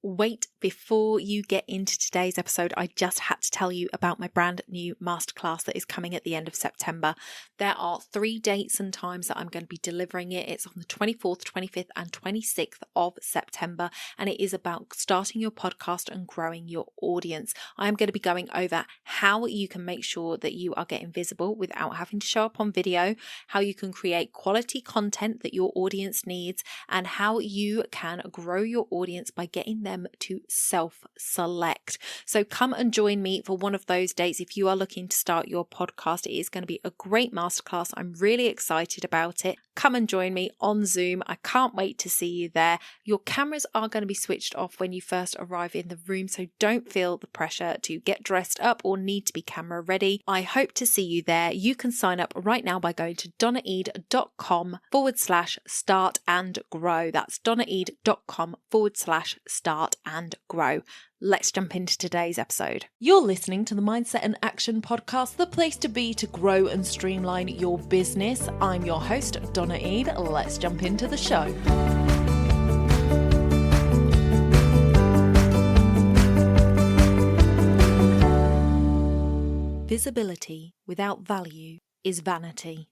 Wait, before you get into today's episode, I just had to tell you about my brand new masterclass that is coming at the end of September. There are 3 dates and times that I'm going to be delivering it. It's on the 24th, 25th and 26th of September, and it is about starting your podcast and growing your audience. I'm going to be going over how you can make sure that you are getting visible without having to show up on video, how you can create quality content that your audience needs, and how you can grow your audience by getting them to self-select. So come and join me for one of those dates. If you are looking to start your podcast, it is going to be a great masterclass. I'm really excited about it. Come and join me on Zoom. I can't wait to see you there. Your cameras are going to be switched off when you first arrive in the room, so don't feel the pressure to get dressed up or need to be camera ready. I hope to see you there. You can sign up right now by going to donnaeade.com/start and grow. That's donnaeade.com/start and grow. Let's jump into today's episode. You're listening to the Mindset and Action Podcast, the place to be to grow and streamline your business. I'm your host, Donna Eade. Let's jump into the show. Visibility without value is vanity.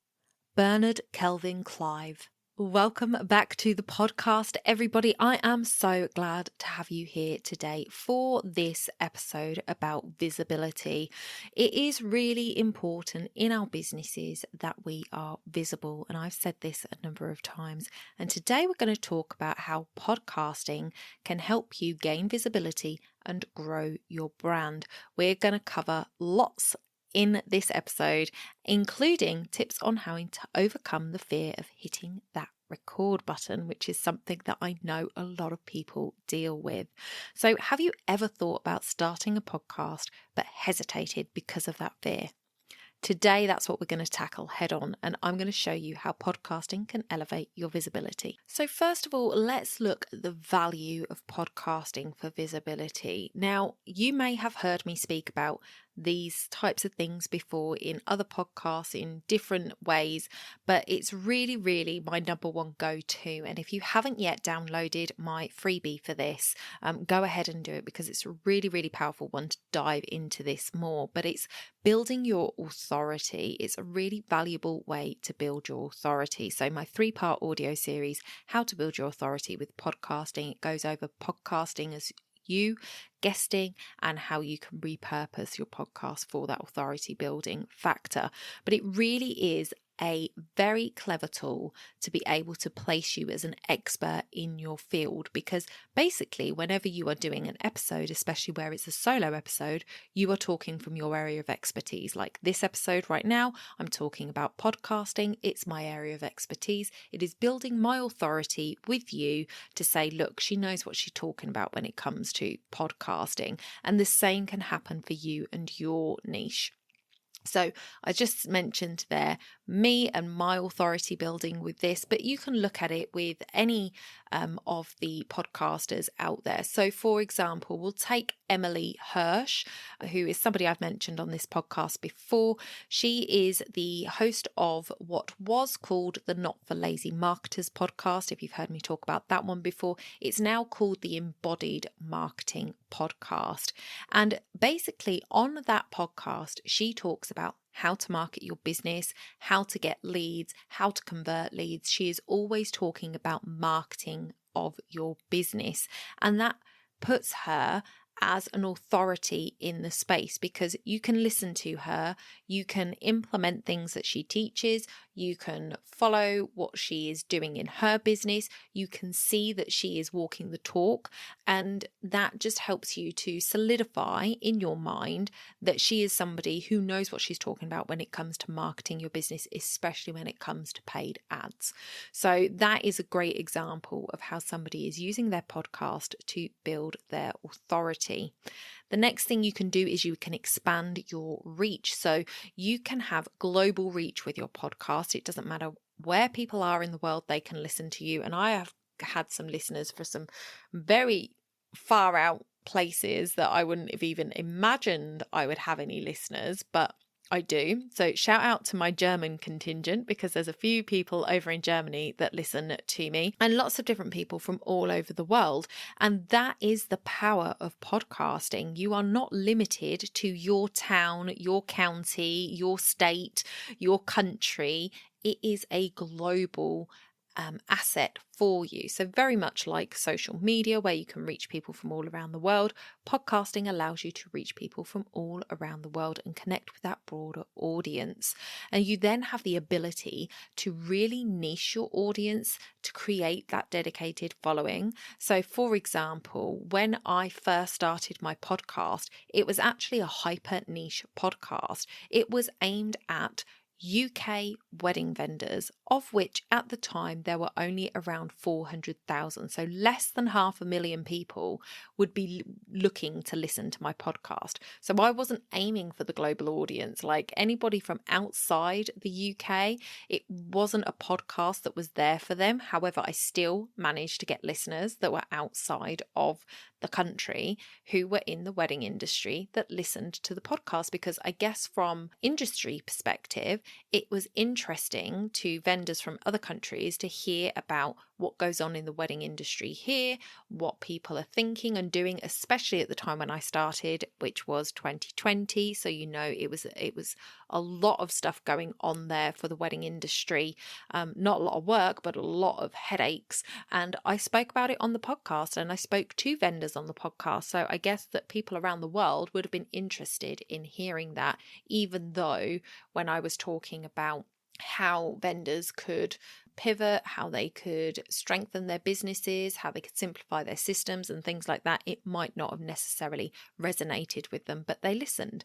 Bernard Kelvin Clive. Welcome back to the podcast, everybody. I am so glad to have you here today for this episode about visibility. It is really important in our businesses that we are visible, and I've said this a number of times. And today we're going to talk about how podcasting can help you gain visibility and grow your brand. We're going to cover lots in this episode, including tips on how to overcome the fear of hitting that record button, which is something that I know a lot of people deal with. So have you ever thought about starting a podcast but hesitated because of that fear? Today, that's what we're going to tackle head on, and I'm going to show you how podcasting can elevate your visibility. So first of all, let's look at the value of podcasting for visibility. Now, you may have heard me speak about these types of things before in other podcasts in different ways, but it's really my number one go-to. And if you haven't yet downloaded my freebie for this, go ahead and do it, because it's a really powerful one to dive into this more. But it's building your authority. It's a really valuable way to build your authority. So my 3-part audio series, How to Build Your Authority with Podcasting, it goes over podcasting as you, guesting, and how you can repurpose your podcast for that authority building factor. But it really is a very clever tool to be able to place you as an expert in your field, because basically whenever you are doing an episode, especially where it's a solo episode, you are talking from your area of expertise. Like this episode right now, I'm talking about podcasting. It's my area of expertise. It is building my authority with you to say, look, she knows what she's talking about when it comes to podcasting. And the same can happen for you and your niche. So I just mentioned there me and my authority building with this, but you can look at it with any of the podcasters out there. So for example, we'll take Emily Hirsch, who is somebody I've mentioned on this podcast before. She is the host of what was called the Not for Lazy Marketers podcast. If you've heard me talk about that one before, it's now called the Embodied Marketing podcast. And basically on that podcast, she talks about how to market your business, how to get leads, how to convert leads. She is always talking about marketing of your business, and that puts her as an authority in the space, because you can listen to her, you can implement things that she teaches, you can follow what she is doing in her business, you can see that she is walking the talk, and that just helps you to solidify in your mind that she is somebody who knows what she's talking about when it comes to marketing your business, especially when it comes to paid ads. So that is a great example of how somebody is using their podcast to build their authority. The next thing you can do is you can expand your reach. So you can have global reach with your podcast. It doesn't matter where people are in the world, they can listen to you. And I have had some listeners for some very far out places that I wouldn't have even imagined I would have any listeners, but I do. So shout out to my German contingent, because there's a few people over in Germany that listen to me, and lots of different people from all over the world. And that is the power of podcasting. You are not limited to your town, your county, your state, your country. It is a global asset for you. So very much like social media, where you can reach people from all around the world, podcasting allows you to reach people from all around the world and connect with that broader audience. And you then have the ability to really niche your audience to create that dedicated following. So for example, when I first started my podcast, it was actually a hyper niche podcast. It was aimed at UK wedding vendors, of which at the time there were only around 400,000. So less than 500,000 people would be looking to listen to my podcast. So I wasn't aiming for the global audience. Like anybody from outside the UK, it wasn't a podcast that was there for them. However, I still managed to get listeners that were outside of the country who were in the wedding industry that listened to the podcast, because I guess from industry perspective, it was interesting to vendors from other countries to hear about what goes on in the wedding industry here, what people are thinking and doing, especially at the time when I started, which was 2020. So, you know, it was a lot of stuff going on there for the wedding industry. Not a lot of work, but a lot of headaches. And I spoke about it on the podcast, and I spoke to vendors on the podcast. So I guess that people around the world would have been interested in hearing that, even though when I was talking about how vendors could pivot, how they could strengthen their businesses, how they could simplify their systems and things like that, it might not have necessarily resonated with them, but they listened.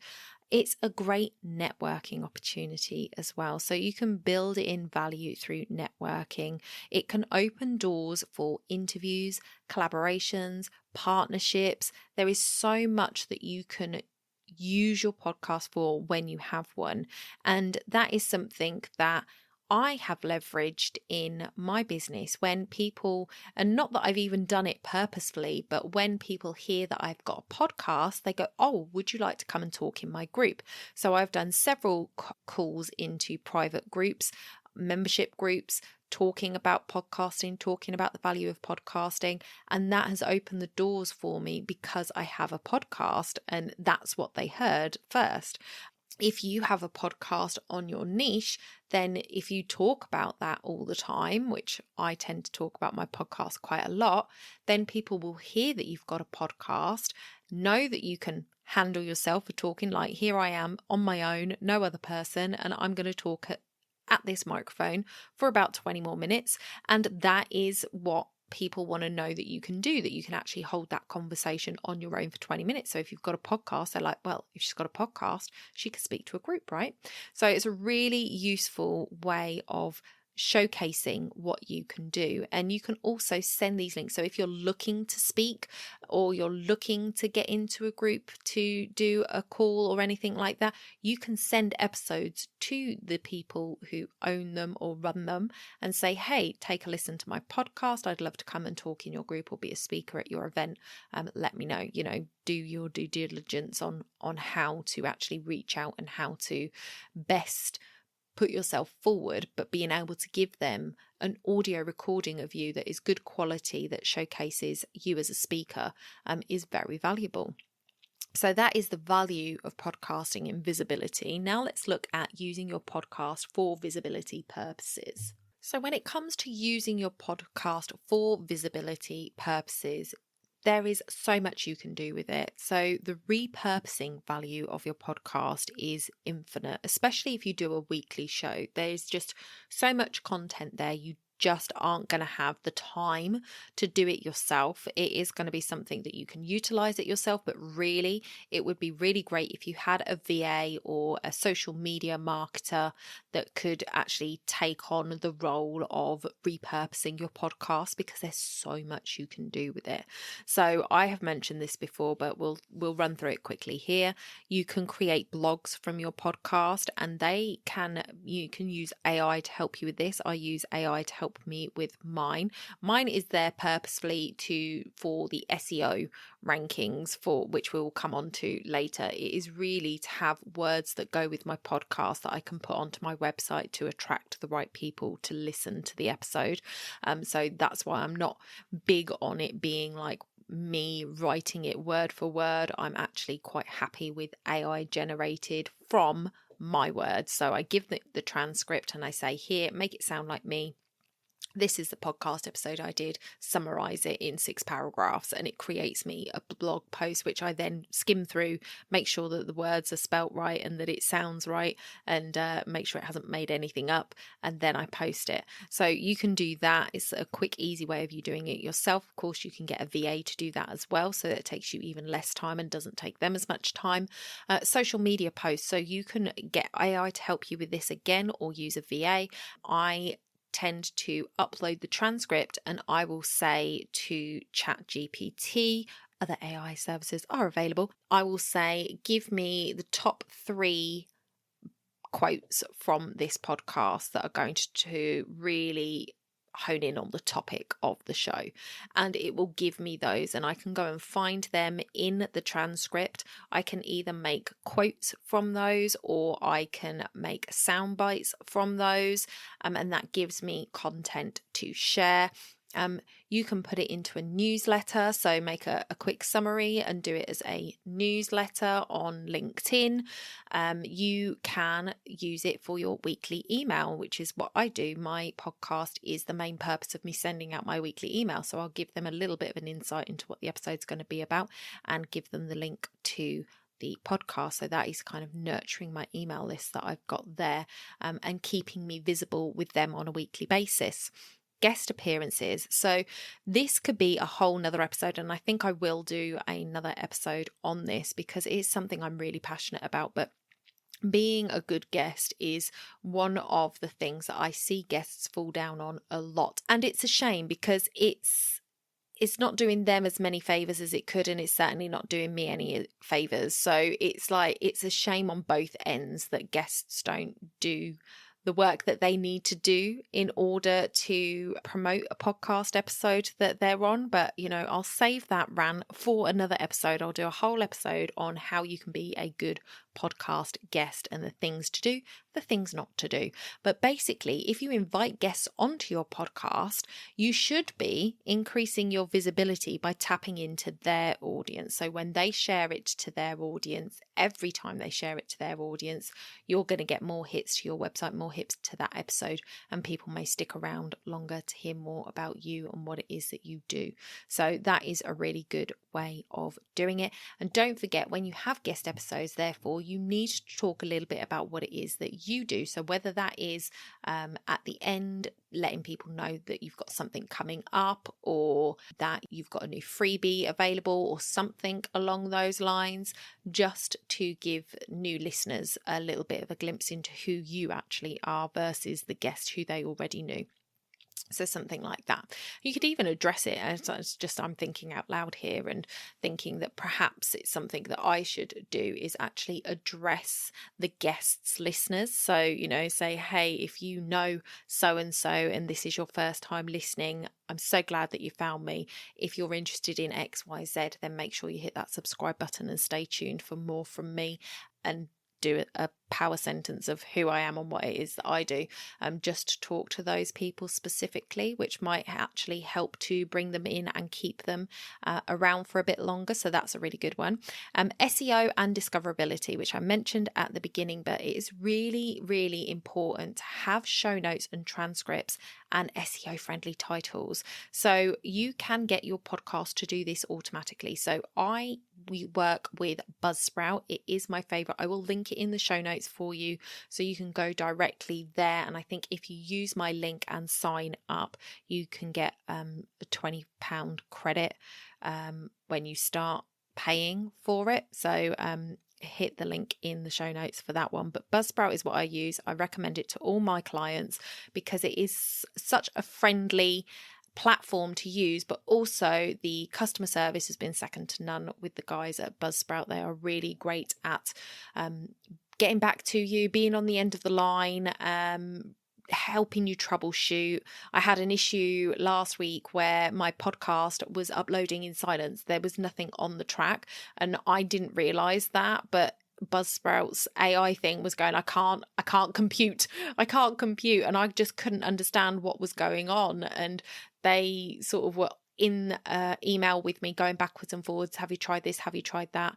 It's a great networking opportunity as well. So you can build in value through networking. It can open doors for interviews, collaborations, partnerships. There is so much that you can use your podcast for when you have one. And that is something that I have leveraged in my business when people, and not that I've even done it purposefully, but when people hear that I've got a podcast, they go, oh, would you like to come and talk in my group? So I've done several calls into private groups, membership groups, talking about podcasting, talking about the value of podcasting. And that has opened the doors for me because I have a podcast, and that's what they heard first. If you have a podcast on your niche, then if you talk about that all the time, which I tend to talk about my podcast quite a lot, then people will hear that you've got a podcast, know that you can handle yourself for talking. Like, here I am on my own, no other person, and I'm going to talk at this microphone for about 20 more minutes. And that is what people want to know that you can do, that you can actually hold that conversation on your own for 20 minutes. So if you've got a podcast, they're like, well, if she's got a podcast, she could speak to a group, right? So it's a really useful way of showcasing what you can do. And you can also send these links. So if you're looking to speak, or you're looking to get into a group to do a call or anything like that, you can send episodes to the people who own them or run them and say, hey, take a listen to my podcast. I'd love to come and talk in your group or be a speaker at your event. Let me know, do your due diligence on how to actually reach out and how to best put yourself forward, but being able to give them an audio recording of you that is good quality, that showcases you as a speaker, is very valuable. So that is the value of podcasting in visibility. Now let's look at using your podcast for visibility purposes. So when it comes to using your podcast for visibility purposes, there is so much you can do with it. So the repurposing value of your podcast is infinite, especially if you do a weekly show. There's just so much content there. You just aren't going to have the time to do it yourself. It is going to be something that you can utilize it yourself, but really it would be really great if you had a VA or a social media marketer that could actually take on the role of repurposing your podcast, because there's so much you can do with it. So I have mentioned this before, but we'll run through it quickly here. You can create blogs from your podcast, and you can use AI to help you with this. I use AI to help help me with mine. Mine is there purposefully for the SEO rankings, for which we will come on to later. It is really to have words that go with my podcast that I can put onto my website to attract the right people to listen to the episode. So that's why I'm not big on it being like me writing it word for word. I'm actually quite happy with AI generated from my words. So I give the transcript and I say, here, make it sound like me. This is the podcast episode I did, summarize it in 6 paragraphs, and it creates me a blog post, which I then skim through, make sure that the words are spelt right and that it sounds right, and make sure it hasn't made anything up, and then I post it. So you can do that. It's a quick, easy way of you doing it yourself. Of course, you can get a VA to do that as well, so that it takes you even less time and doesn't take them as much time. Social media posts, so you can get AI to help you with this again, or use a VA. I tend to upload the transcript and I will say to ChatGPT, other AI services are available, I will say, give me the top 3 quotes from this podcast that are going to really hone in on the topic of the show, and it will give me those, and I can go and find them in the transcript. I can either make quotes from those or I can make sound bites from those, and that gives me content to share. You can put it into a newsletter, so make a quick summary and do it as a newsletter on LinkedIn. You can use it for your weekly email, which is what I do. My podcast is the main purpose of me sending out my weekly email, so I'll give them a little bit of an insight into what the episode's going to be about and give them the link to the podcast. So that is kind of nurturing my email list that I've got there, and keeping me visible with them on a weekly basis. Guest appearances. So this could be a whole nother episode, and I think I will do another episode on this because it is something I'm really passionate about. But being a good guest is one of the things that I see guests fall down on a lot, and it's a shame because it's not doing them as many favors as it could, and it's certainly not doing me any favors. So it's a shame on both ends that guests don't do the work that they need to do in order to promote a podcast episode that they're on. But, I'll save that rant for another episode. I'll do a whole episode on how you can be a good podcast guest and the things to do, the things not to do. But basically, if you invite guests onto your podcast, you should be increasing your visibility by tapping into their audience. So when they share it to their audience, every time they share it to their audience, you're going to get more hits to your website, more hits to that episode, and people may stick around longer to hear more about you and what it is that you do. So that is a really good way of doing it. And don't forget, when you have guest episodes, therefore, you need to talk a little bit about what it is that you do. So whether that is at the end, letting people know that you've got something coming up, or that you've got a new freebie available, or something along those lines, just to give new listeners a little bit of a glimpse into who you actually are versus the guest who they already knew. So something like that. You could even address it as just, I'm thinking out loud here and thinking that perhaps it's something that I should do is actually address the guest's listeners. So, say, hey, if you know so-and-so and this is your first time listening, I'm so glad that you found me. If you're interested in X, Y, Z, then make sure you hit that subscribe button and stay tuned for more from me, and do a power sentence of who I am and what it is that I do, just to talk to those people specifically, which might actually help to bring them in and keep them around for a bit longer. So that's a really good one. SEO and discoverability, which I mentioned at the beginning, but it is really, really important to have show notes and transcripts and SEO friendly titles. So you can get your podcast to do this automatically. So we work with Buzzsprout. It is my favorite. I will link it in the show notes for you so you can go directly there. And I think if you use my link and sign up, you can get a £20 credit when you start paying for it. So hit the link in the show notes for that one. But Buzzsprout is what I use. I recommend it to all my clients because it is such a friendly platform to use, but also the customer service has been second to none with the guys at Buzzsprout. They are really great at getting back to you, being on the end of the line, helping you troubleshoot. I had an issue last week where my podcast was uploading in silence. There was nothing on the track, and I didn't realize that, but Buzzsprout's AI thing was going, I can't compute, and I just couldn't understand what was going on. And they sort of were in email with me, going backwards and forwards. Have you tried this? Have you tried that?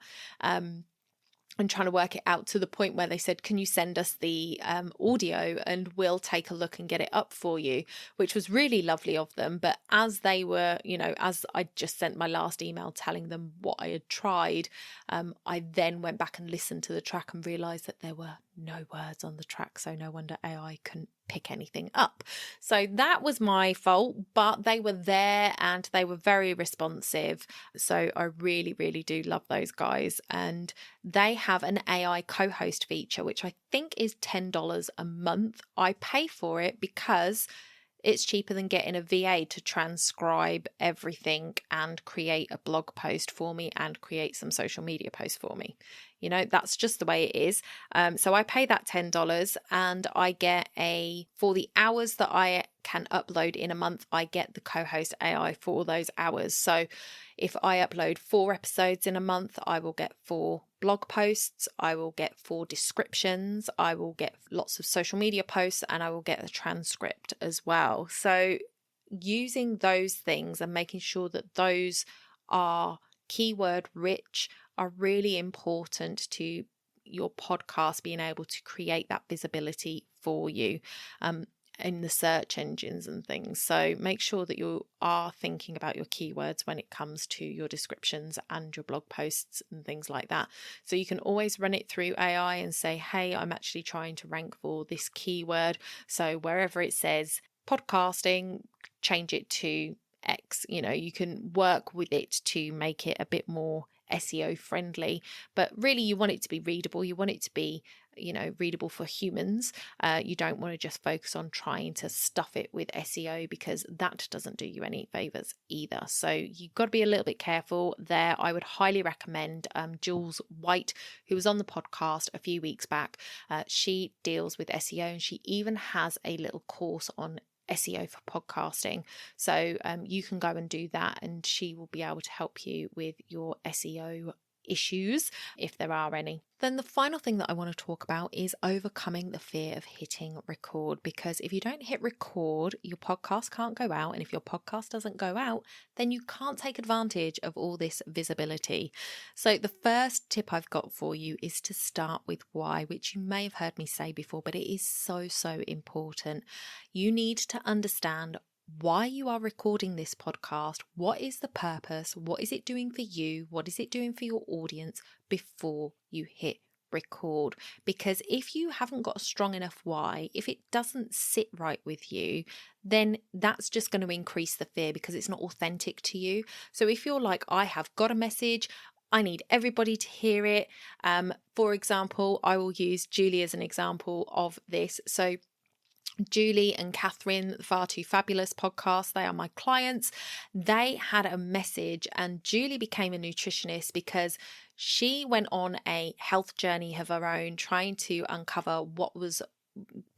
And trying to work it out, to the point where they said, can you send us the audio and we'll take a look and get it up for you, which was really lovely of them. But as they were, as I just sent my last email telling them what I had tried, I then went back and listened to the track and realised that there were no words on the track. So no wonder AI couldn't pick anything up. So that was my fault, but they were there and they were very responsive. So I really, really do love those guys. And they have an AI co-host feature, which I think is $10 a month. I pay for it because it's cheaper than getting a VA to transcribe everything and create a blog post for me and create some social media posts for me. That's just the way it is. So I pay that $10 and I get for the hours that I can upload in a month, I get the co-host AI for those hours. So if I upload 4 episodes in a month, I will get 4 blog posts, I will get 4 descriptions, I will get lots of social media posts, and I will get a transcript as well. So using those things and making sure that those are keyword rich are really important to your podcast being able to create that visibility for you in the search engines and things. So make sure that you are thinking about your keywords when it comes to your descriptions and your blog posts and things like that. So you can always run it through AI and say, hey, I'm actually trying to rank for this keyword. So wherever it says podcasting, change it to X. You can work with it to make it a bit more SEO friendly, but really you want it to be readable. You want it to be, readable for humans. You don't want to just focus on trying to stuff it with SEO, because that doesn't do you any favors either. So you've got to be a little bit careful there. I would highly recommend Jules White, who was on the podcast a few weeks back. She deals with SEO, and she even has a little course on SEO for podcasting. So you can go and do that, and she will be able to help you with your SEO issues if there are any. Then the final thing that I want to talk about is overcoming the fear of hitting record, because if you don't hit record, your podcast can't go out, and if your podcast doesn't go out, then you can't take advantage of all this visibility. So the first tip I've got for you is to start with why, which you may have heard me say before, but it is so important. You need to understand why you are recording this podcast. What is the purpose? What is it doing for you? What is it doing for your audience before you hit record? Because if you haven't got a strong enough why, if it doesn't sit right with you, then that's just going to increase the fear, because it's not authentic to you. So if you're like, I have got a message, I need everybody to hear it. For example, I will use Julie as an example of this. So Julie and Catherine, the Far Too Fabulous podcast, they are my clients. They had a message, and Julie became a nutritionist because she went on a health journey of her own, trying to uncover what was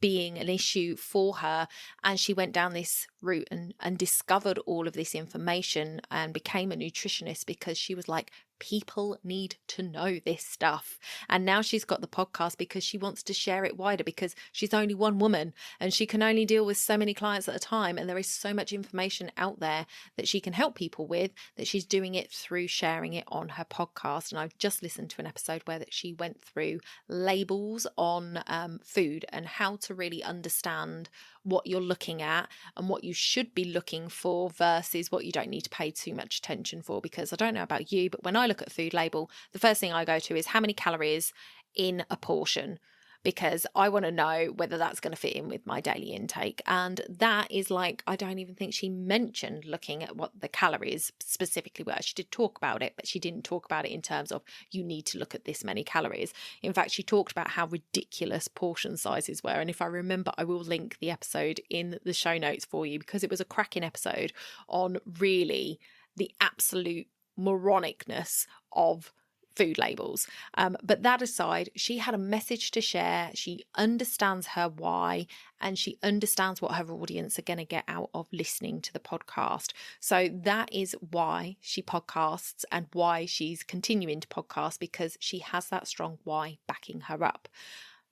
being an issue for her, and she went down this route and discovered all of this information and became a nutritionist because she was like, people need to know this stuff. And now she's got the podcast because she wants to share it wider, because she's only one woman and she can only deal with so many clients at a time, and there is so much information out there that she can help people with, that she's doing it through sharing it on her podcast. And I've just listened to an episode where that she went through labels on food and how to really understand what you're looking at and what you should be looking for versus what you don't need to pay too much attention for. Because I don't know about you, but when I look at a food label, the first thing I go to is how many calories in a portion, because I want to know whether that's going to fit in with my daily intake. And that is like, I don't even think she mentioned looking at what the calories specifically were. She did talk about it, but she didn't talk about it in terms of you need to look at this many calories. In fact, she talked about how ridiculous portion sizes were. And if I remember, I will link the episode in the show notes for you, because it was a cracking episode on really the absolute moronicness of food labels. But that aside, she had a message to share. She understands her why, and she understands what her audience are going to get out of listening to the podcast. So that is why she podcasts and why she's continuing to podcast, because she has that strong why backing her up.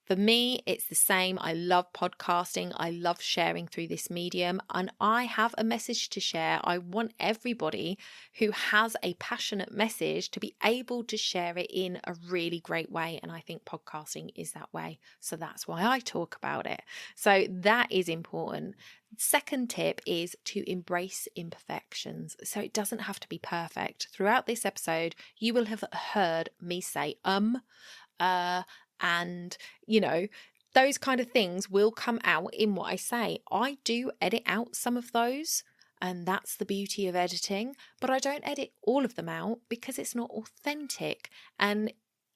For me, it's the same. I love podcasting. I love sharing through this medium, and I have a message to share. I want everybody who has a passionate message to be able to share it in a really great way. And I think podcasting is that way. So that's why I talk about it. So that is important. Second tip is to embrace imperfections. So it doesn't have to be perfect. Throughout this episode, you will have heard me say, and, those kind of things will come out in what I say. I do edit out some of those, and that's the beauty of editing, but I don't edit all of them out because it's not authentic. And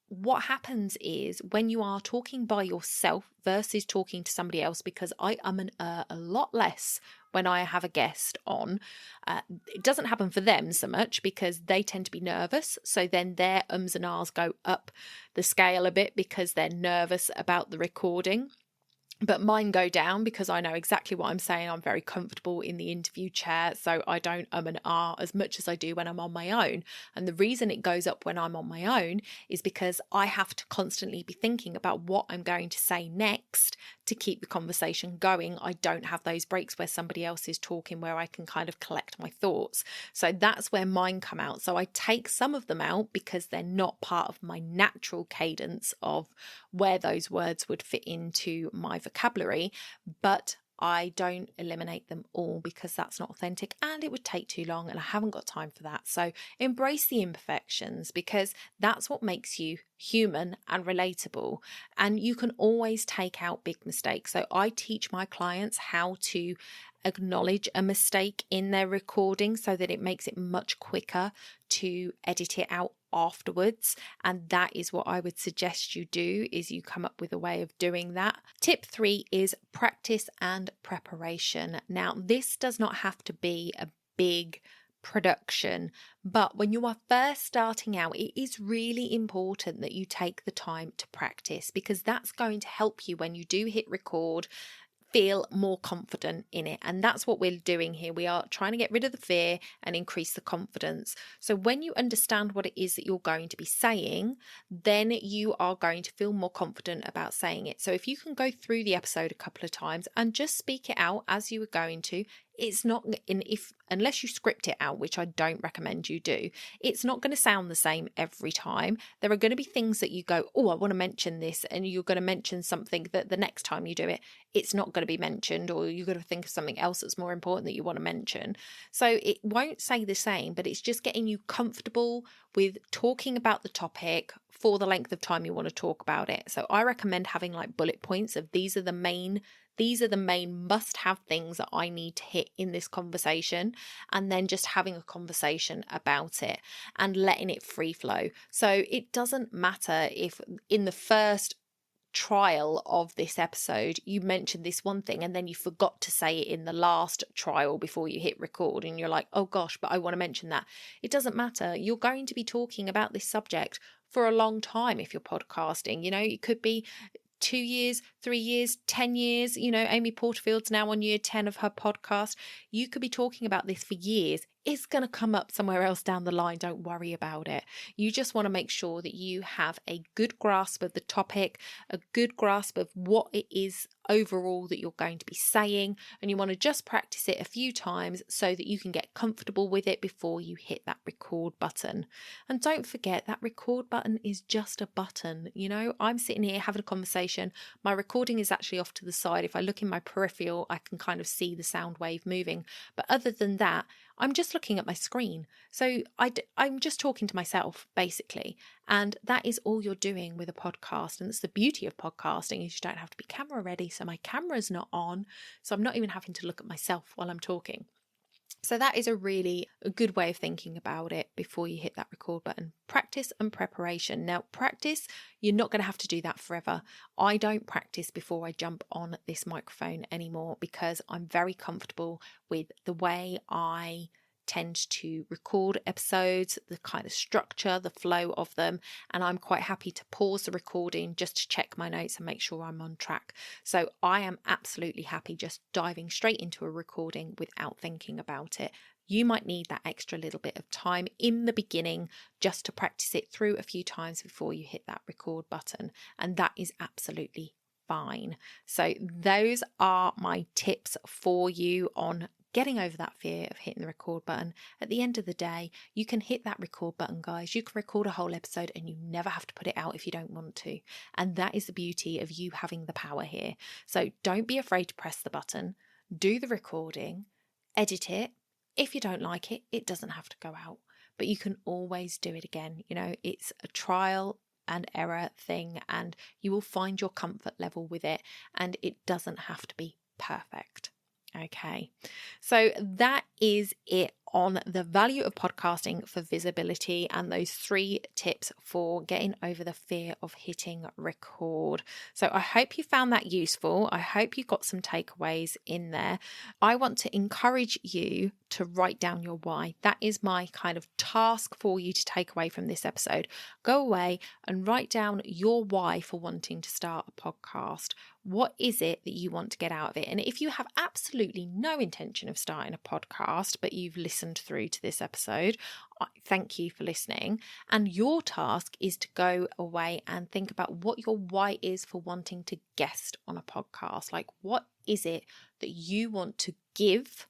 what happens is when you are talking by yourself versus talking to somebody else, because I and a lot less when I have a guest on, it doesn't happen for them so much because they tend to be nervous. So then their ums and ahs go up the scale a bit because they're nervous about the recording. But mine go down because I know exactly what I'm saying. I'm very comfortable in the interview chair, so I don't and ah as much as I do when I'm on my own. And the reason it goes up when I'm on my own is because I have to constantly be thinking about what I'm going to say next to keep the conversation going. I don't have those breaks where somebody else is talking where I can kind of collect my thoughts. So that's where mine come out. So I take some of them out because they're not part of my natural cadence of where those words would fit into my vocabulary, but I don't eliminate them all because that's not authentic and it would take too long and I haven't got time for that. So embrace the imperfections because that's what makes you human and relatable, and you can always take out big mistakes. So I teach my clients how to acknowledge a mistake in their recording so that it makes it much quicker to edit it out afterwards. And that is what I would suggest you do, is you come up with a way of doing that. Tip 3 is practice and preparation. Now, this does not have to be a big production, but when you are first starting out, it is really important that you take the time to practice, because that's going to help you when you do hit record feel more confident in it. And that's what we're doing here. We are trying to get rid of the fear and increase the confidence. So when you understand what it is that you're going to be saying, then you are going to feel more confident about saying it. So if you can go through the episode a couple of times and just speak it out as you were going to, it's not unless you script it out, which I don't recommend you do, it's not going to sound the same every time. There are going to be things that you go, oh, I want to mention this, and you're going to mention something that the next time you do it, it's not going to be mentioned, or you're going to think of something else that's more important that you want to mention. So it won't say the same, but it's just getting you comfortable with talking about the topic for the length of time you want to talk about it. So I recommend having like bullet points of these are the main must-have things that I need to hit in this conversation, and then just having a conversation about it and letting it free flow. So it doesn't matter if in the first trial of this episode you mentioned this one thing and then you forgot to say it in the last trial before you hit record, and you're like, oh gosh, but I want to mention that. It doesn't matter. You're going to be talking about this subject for a long time if you're podcasting. It could be 2 years, 3 years, 10 years. Amy Porterfield's now on year 10 of her podcast. You could be talking about this for years. It's going to come up somewhere else down the line. Don't worry about it. You just want to make sure that you have a good grasp of the topic, a good grasp of what it is overall that you're going to be saying, and you want to just practice it a few times so that you can get comfortable with it before you hit that record button. And don't forget, that record button is just a button. I'm sitting here having a conversation. My recording is actually off to the side. If I look in my peripheral, I can kind of see the sound wave moving. But other than that, I'm just looking at my screen. So I'm just talking to myself, basically. And that is all you're doing with a podcast. And it's the beauty of podcasting, is you don't have to be camera ready. So my camera's not on. So I'm not even having to look at myself while I'm talking. So that is a really good way of thinking about it before you hit that record button. Practice and preparation. Now, practice, you're not going to have to do that forever. I don't practice before I jump on this microphone anymore because I'm very comfortable with the way I tend to record episodes, the kind of structure, the flow of them, and I'm quite happy to pause the recording just to check my notes and make sure I'm on track. So I am absolutely happy just diving straight into a recording without thinking about it. You might need that extra little bit of time in the beginning just to practice it through a few times before you hit that record button, and that is absolutely fine. So those are my tips for you on getting over that fear of hitting the record button. At the end of the day, you can hit that record button, guys. You can record a whole episode and you never have to put it out if you don't want to. And that is the beauty of you having the power here. So don't be afraid to press the button, do the recording, edit it. If you don't like it, it doesn't have to go out, but you can always do it again. You know, it's a trial and error thing, and you will find your comfort level with it, and it doesn't have to be perfect. Okay, so that is it on the value of podcasting for visibility and those 3 tips for getting over the fear of hitting record. So I hope you found that useful. I hope you got some takeaways in there. I want to encourage you to write down your why. That is my kind of task for you to take away from this episode. Go away and write down your why for wanting to start a podcast. What is it that you want to get out of it? And if you have absolutely no intention of starting a podcast, but you've listened through to this episode, thank you for listening. And your task is to go away and think about what your why is for wanting to guest on a podcast. Like, what is it that you want to give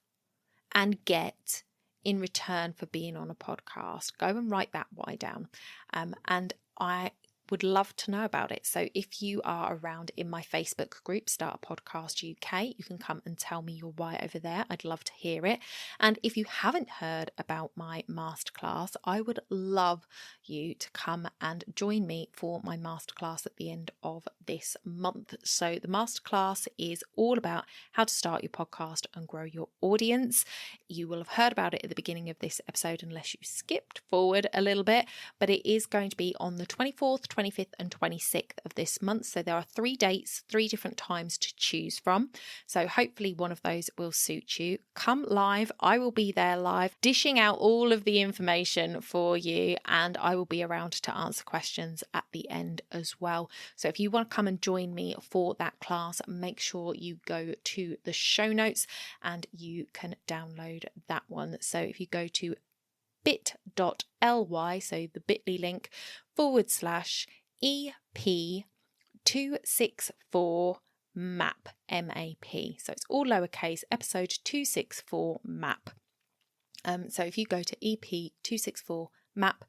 and get in return for being on a podcast? Go and write that why down. And I would love to know about it. So if you are around in my Facebook group, Start a Podcast UK, you can come and tell me your why over there. I'd love to hear it. And if you haven't heard about my masterclass, I would love you to come and join me for my masterclass at the end of this month. So the masterclass is all about how to start your podcast and grow your audience. You will have heard about it at the beginning of this episode unless you skipped forward a little bit, but it is going to be on the 24th, 25th and 26th of this month. So there are 3 dates, 3 different times to choose from. So hopefully one of those will suit you. Come live. I will be there live, dishing out all of the information for you, and I will be around to answer questions at the end as well. So if you want to come and join me for that class, make sure you go to the show notes and you can download that one. So if you go to bit.ly, so the bit.ly link /EP264 map, M-A-P. So it's all lowercase, episode 264 map. So if you go to EP264 map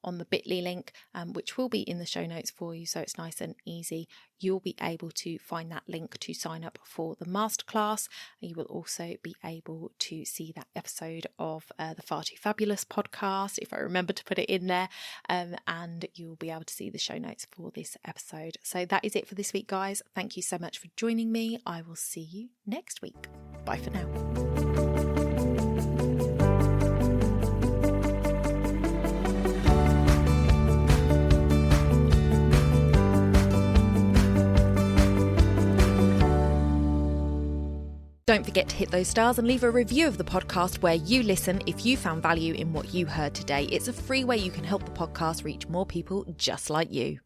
on the bit.ly link, which will be in the show notes for you, so it's nice and easy, you'll be able to find that link to sign up for the masterclass. You will also be able to see that episode of the Far Too Fabulous podcast, if I remember to put it in there, and you'll be able to see the show notes for this episode. So that is it for this week, guys. Thank you so much for joining me. I will see you next week. Bye for now. Don't forget to hit those stars and leave a review of the podcast where you listen if you found value in what you heard today. It's a free way you can help the podcast reach more people just like you.